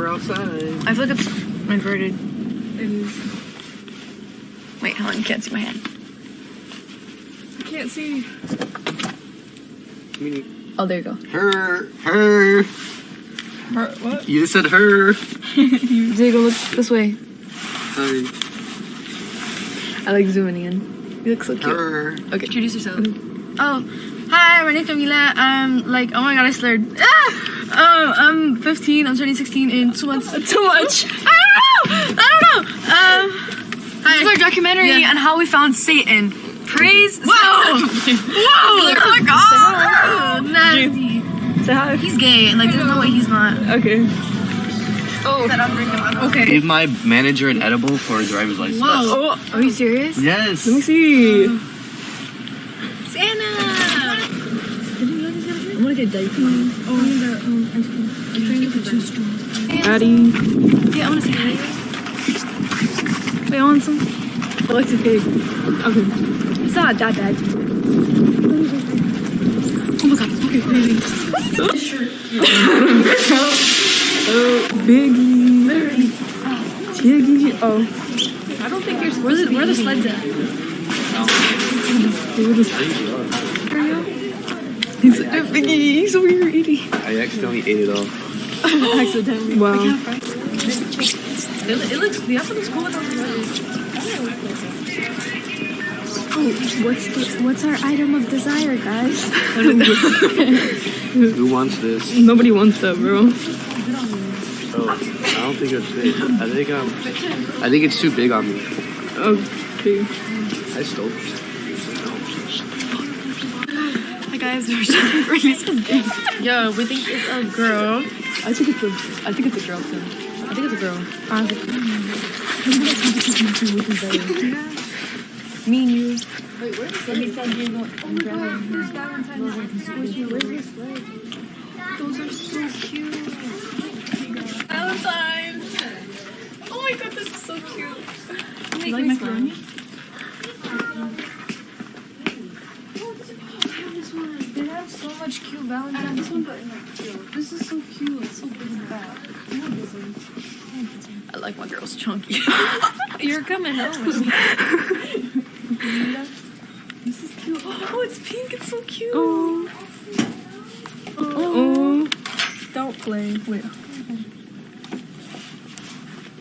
we're outside. I feel like it's inverted. It is. Wait, hold on, you can't see my hand. I can't see. Oh, there you go. Her. Her, what? You just said her. Diego, look this way. Sorry. I like zooming in. You look so cute. Her. Okay, introduce yourself. Oh, hi, my name's Camila. I'm like, oh my god, I slurred. I'm 15. I'm turning 16 in 2 months. Too much. I don't know. Hi. This is our documentary on how we found Satan. Praise. Whoa! Whoa! Oh my god! Nasty. Say hi. He's gay. Like, there's no way he's not. Okay. Oh. Okay. Gave my manager an edible for a driver's license. Whoa! Oh. Are you serious? Yes. Let me see. Santa! I'm gonna get diaper. I'm trying to get the 2 straws. Addie. Yeah, I wanna say hi. Wait, I want some. I like to pig. Okay. It's not that bad. Oh my god, okay, crazy. Oh, Biggie. Jiggy. Oh. I don't think you're supposed to. Where are the sleds at? He's Biggie. He's over here eating. I accidentally ate it all. Accidentally. Wow. It looks, the outfit looks cool without the letters. Oh, what's our item of desire, guys? Who wants this? Nobody wants that, bro. Oh, I don't think it's big. I think it's too big on me. Okay. I stole it. Hi guys, we're shooting for this. Yo, we think it's a girl. I think it's a girl thing. I think it's a girl. Me and you. Wait, where's the sled? Those are so cute. Valentine's. Oh my god, this is so cute. You like macaroni? They have so much cute Valentine's. This is so cute. It's so big and fat. I like my girls chunky. You're coming home with me. This is cute. Oh, it's pink. It's so cute. Oh. Oh. Don't play. Wait.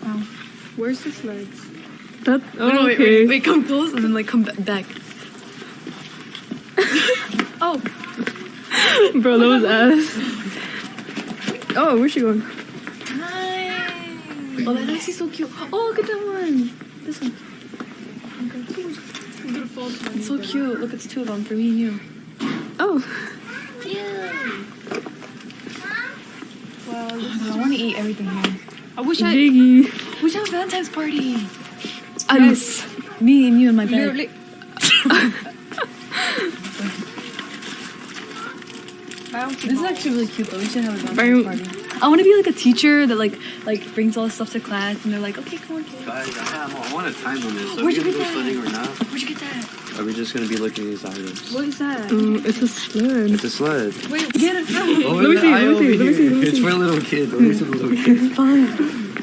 Wow. Where's the slides? That. Oh, No, okay. wait, come close and then like come back. Oh. Bro, that was ass. Oh, where's she going? Hi. Oh, that ice is so cute. Oh, look at that one. This one. It's so cute. Look, it's 2 of them for me and you. Oh. Wow, I want to eat everything here. I wish Biggie. we should have a Valentine's party. Yes. Me and you in my bed. This is actually really cute though. We should have a Valentine's party. I want to be like a teacher that like brings all this stuff to class and they're like, okay, come on, kids. Guys, I want a time limit. So Where'd if you you're get gonna go that? sledding or not, Where'd you get that? are we just gonna be looking at these items? What is that? It's a sled. It's a sled. Wait, get it from. Oh, Let me see, let me see, let me see, let me It's see. for little kids. Let me see the little kids. Fine.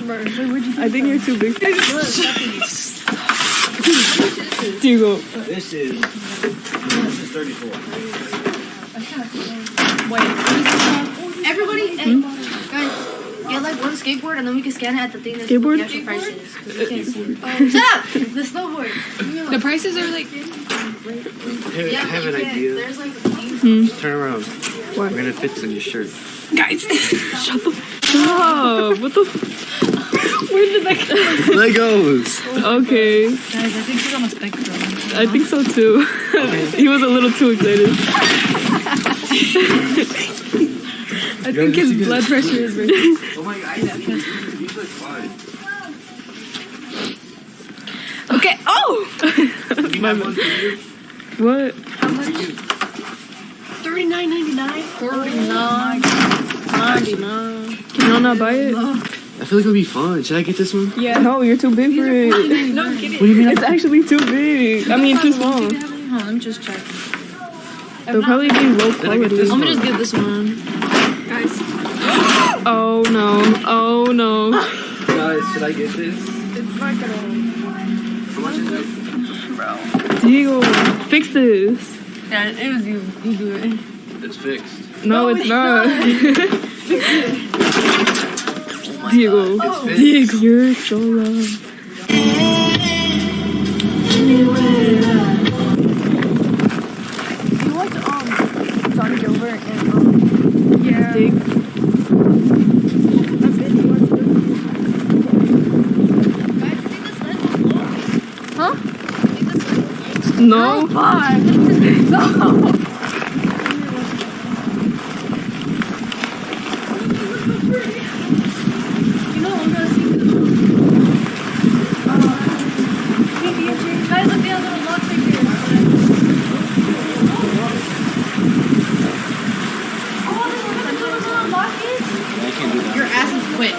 Where'd you get I think you're too big. it? Diego. This is 34. Wait. Everybody, hey, guys, get like one skateboard and then we can scan it at the thing that's Skateboard? the actual prices. Okay. Shut up! The snowboard. The prices are like. I have an idea. There's like Just turn around. What? We're gonna fit in your shirt. Guys. Shut the f up. What the f. Where did that come from? Legos! Okay. guys, I think she's on a spectrum. I think so too. He was a little too excited. I think his blood pressure is raising. Oh my god, these look fun. Okay. Oh! My one for you. What? How much? $39.99. $39.99. Can y'all not buy it? I feel like it'll be fun. Should I get this one? Yeah. No, you're too big for it. No, get it. What do you mean? It's actually too big. I mean, too small. Hold on, let me just check. They'll probably be low quality. I'm gonna just get this one. Oh no. Oh no. I get this? It's not gonna. How much is it? Bro. Diego, fix this. Yeah, it was you. You do it. It's fixed. No, it's not. Diego, It's fixed. Diego, you're so loud. You watch Johnny Gilbert and yeah. Dig. Huh? No. Why? No. You know I'm gonna see the guys, look, the other lots right here. I can't do that. Your ass is quick.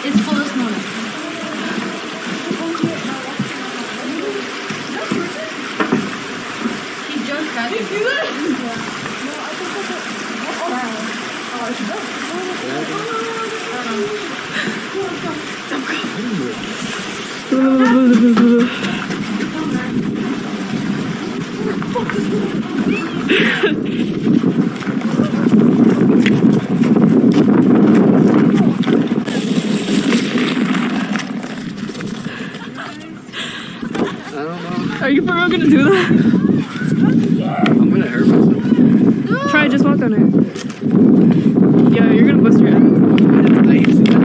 It's full this morning. He just got it. Did you do that? No, I think that's it. Oh, I should go. I don't know. Are you for real gonna do that? I'm gonna hurt myself. Try, just walk on it. Yeah, you're gonna bust your ass. I used to that.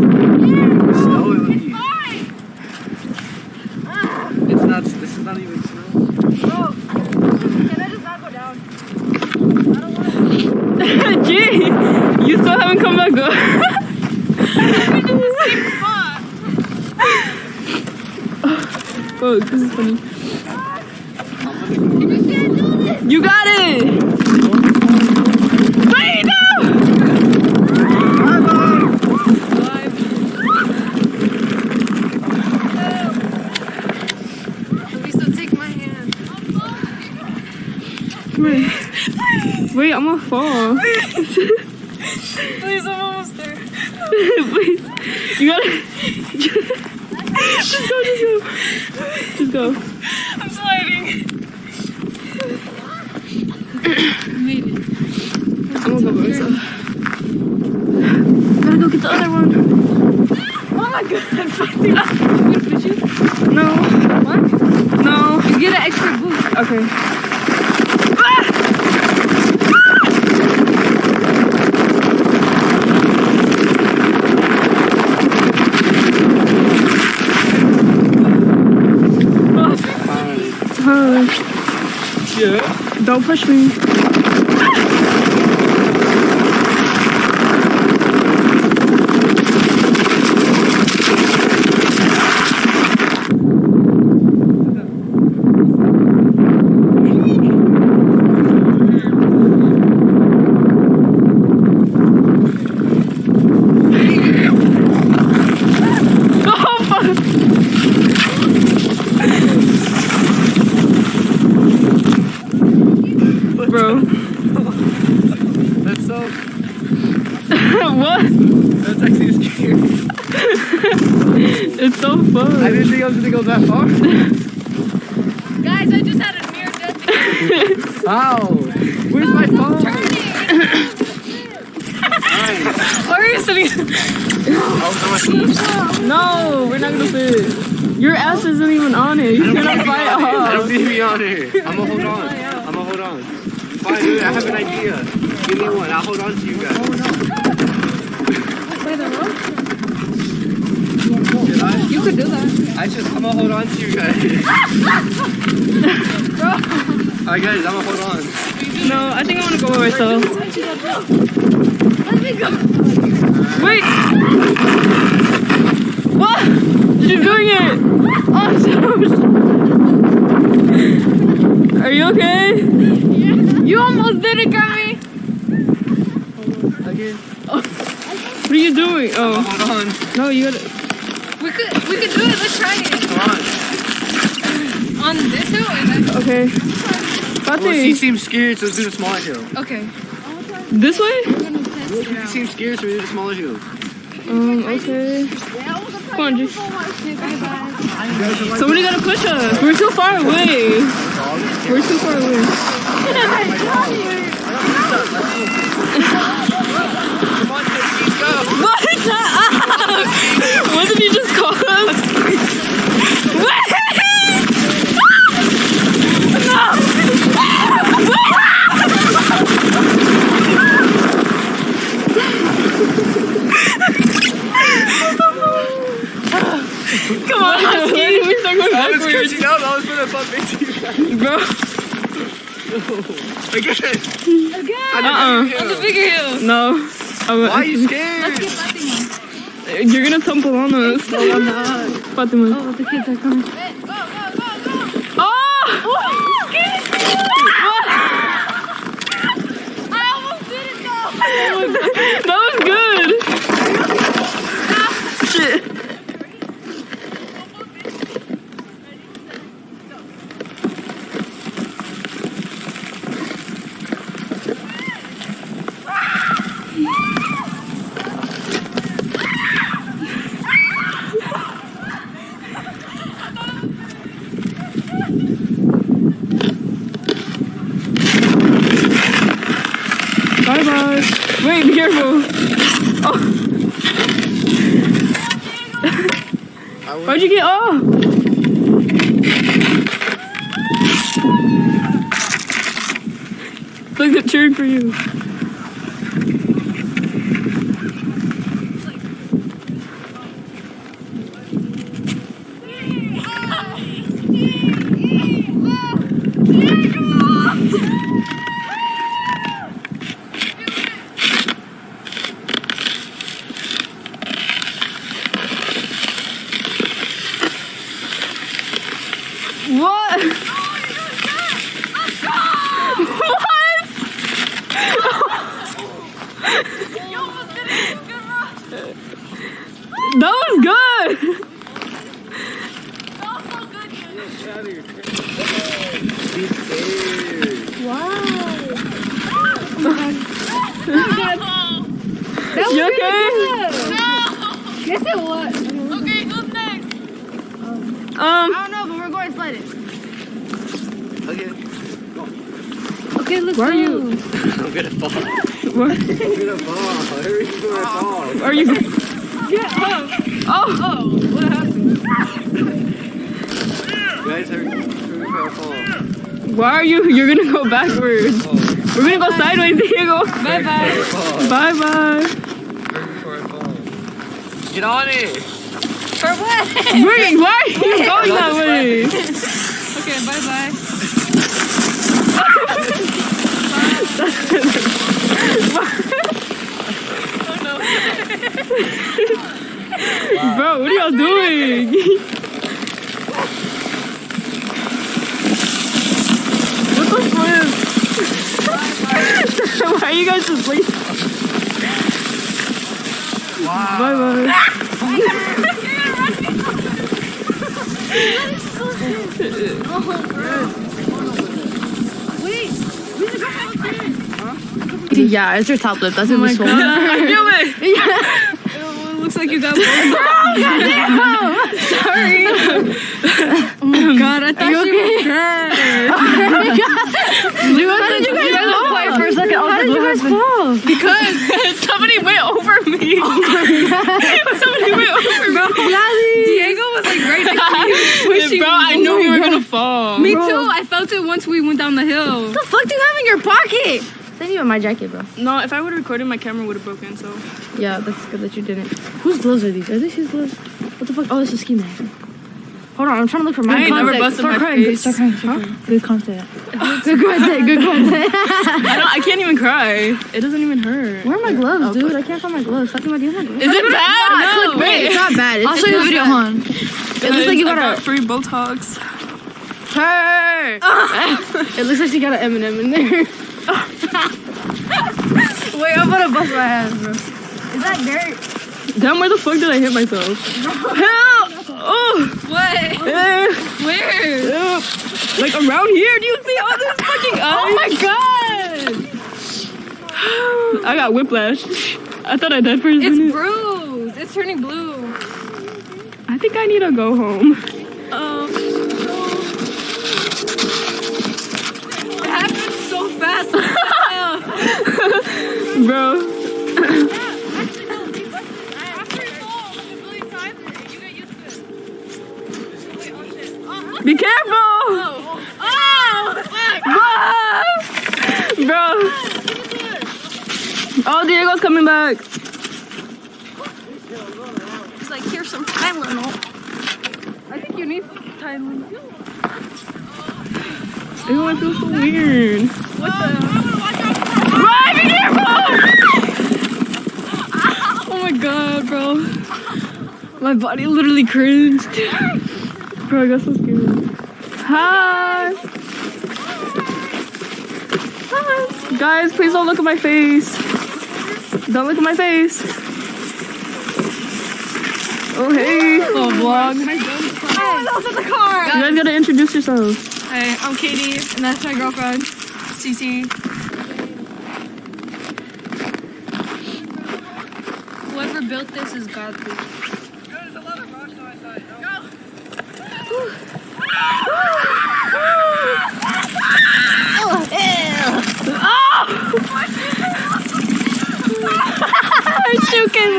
Snow it would be. It's not, this is not even snow. Bro, can I just not go down? I don't want to. Gee, you still haven't come back up. I'm in the same spot. Oh, this is funny. You can't do this. You got it! Wait, no! Please don't take my hand. Wait, wait, I'm gonna fall. Please, I'm almost there. Please, you gotta. Just go, just go. Just go. I'm sliding. Made it. I'm gonna go by myself. Gotta go get the other one. Oh my god. No. What? No. You get an extra boost. Okay. Yeah. Don't push me. Bro. That's so, What? that's actually scary. It's so fun. I didn't think I was gonna go that far. Guys, I just had a near death experience. How? Where's my phone? Or are you sitting? No, we're not gonna fit. Your ass isn't even on it. You're gonna fly I don't off. need to be on here. I'm gonna hold on. I'm gonna hold on. Fine, dude, I have an idea. Give me one. I'll hold on to you guys. By the rope? Did I? You could do that. I'm gonna hold on to you guys. Alright guys, I'm gonna hold on. No, I think I wanna go by myself. Let me go. Wait! What? She's doing it! Oh, are you okay? You almost did it, Gummy. Again. What are you doing? Oh, Hold on. no, you gotta. We could do it. Let's try it. Come on. On this hill and then. Okay. Well, she Pate, seems scared, so let's do the smaller hill. Okay. this way? She seems scared, so we do the smaller hill. Okay. Yeah, I was Come on, G. Somebody gotta push us. We're too far away. We're too far away. What did you just call us? Come on, Husky. We start going backwards. I was catching up. I was gonna bump into you guys. Bro. Again. On the bigger hill. No. Why are you scared? You're gonna tumble on us. No, I'm not. Fatima. Oh, the kids are coming. Oh! I almost did it though. That was good. Shit. Bye bye. Wait, be careful. Oh. Why'd you get off? Look, they're cheering for you. What? What? That was good. You okay? Yes, it was. Okay, who's next? I don't know, but we're going sledding. Okay. Okay, let's Where are go. you? I'm gonna fall. What? I'm gonna fall. Hurry, I'm gonna fall. Are you? Get up. Oh. What happened? Guys, hurry before I fall. Why are you? You're gonna go backwards. We're gonna go sideways. Here you go. Bye bye. Bye bye. Hurry before I fall. Get on it. For what? Wait, why are you going that way? Okay, bye bye. Bro, what are y'all doing? What the flip? Why are you guys just late? Wow. Bye bye. Yeah, it's your top lip. That's gonna be swollen. I feel it. It looks like you got balls. Sorry. Oh my god, I thought you were dead. How did you guys fall? For a second, how did you guys fall? Because somebody went over me. Somebody went over me. Diego was like right next to you. Pushing Bro, I knew you were gonna fall. Me too. I felt it once we went down the hill. What the fuck do you have in your pocket? Send you in my jacket, bro. No, if I would have recorded, my camera would have broken, so. Yeah, that's good that you didn't. Whose gloves are these? Are these his gloves? What the fuck? Oh, this is ski mask. Hold on, I'm trying to look for my I ain't never contact. busted Start my crying. face. Start crying. Start crying. Good content. Good content. Good content. I can't even cry. It doesn't even hurt. Where are my gloves, dude? I can't find my gloves. Fatima, do you have my gloves? Is it bad? No, Wait, it's not bad. I'll show you the video, hon. It looks like you got a free Botox. Hey! It looks like she got an M&M in there. Wait, I'm gonna bust my ass, bro. Is that dirt? Damn, where the fuck did I hit myself? Help! Oh! What? Eh. Where? Like around here? Do you see all this fucking eyes? Oh my god! I got whiplash. I thought I died for a It's minute. bruised. It's turning blue. think I need to go home. It happened so fast. Bro. Be careful! Bro! Oh, Diego's coming back. He's like, here's some Tylenol. I think you need Tylenol. Ew, I feel so weird. What the? Run, be careful! Oh my god, bro. My body literally cringed. Bro, I got so scared. Hi! Hi! Guys, please don't look at my face. Don't look at my face. Oh, hey. Oh, vlog. Oh, that was in the car. You guys gotta introduce yourselves. Hey, I'm Katie, and that's my girlfriend, Cece. Whoever built this is godly. There's a lot of rocks on my side. Go! I'm choking.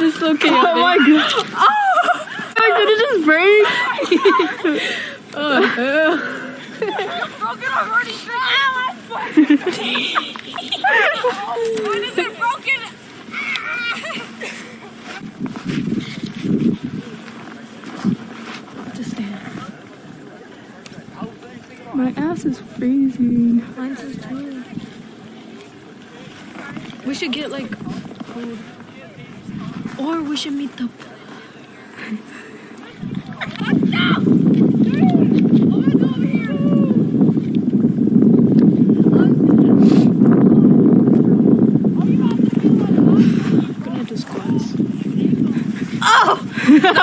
It's so chaotic. Oh my god. Oh! Did it just break? Oh, hell. Broken already. When is it broken? Just stand. My ass is freezing. Mine's is too. We should get like food. Or we should meet the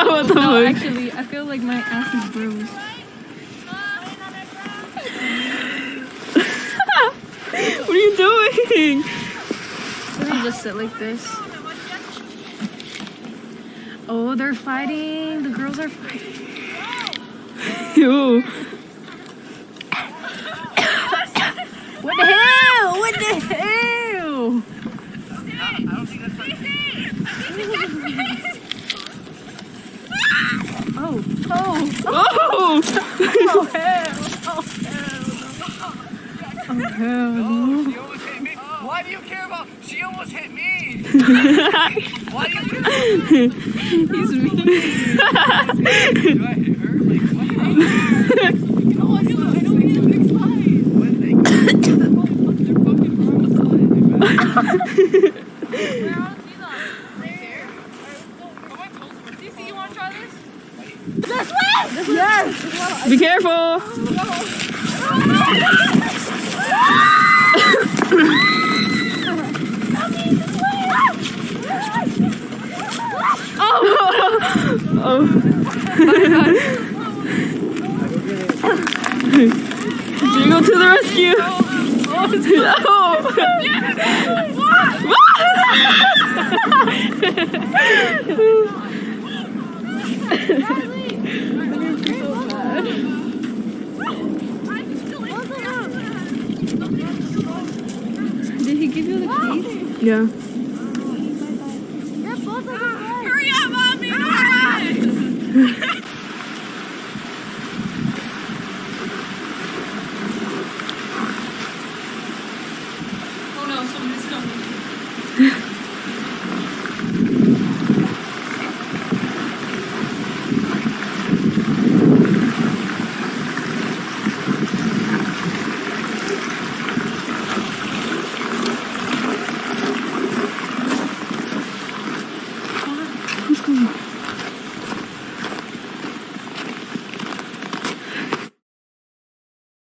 What the No, fuck? actually, I feel like my ass is bruised. What are you doing? Let me just sit like this. Oh, they're fighting. The girls are fighting. Ew. What the hell? What the hell? I don't think that's like... Oh. Oh! Oh, hell. Oh, hell. Oh, she almost hit me. Why do you care about... She almost hit me. Why do you care about... He's mean. Do I hit her? Like, what? Oh, I know we need a big slide. What are they? They're fucking from the slide. Where I don't see them. Right there. Cece, you want to try this? This way! Yes! Be careful! Oh! Jingle to the rescue! Did he give you the keys? Yeah. Hurry up, mommy!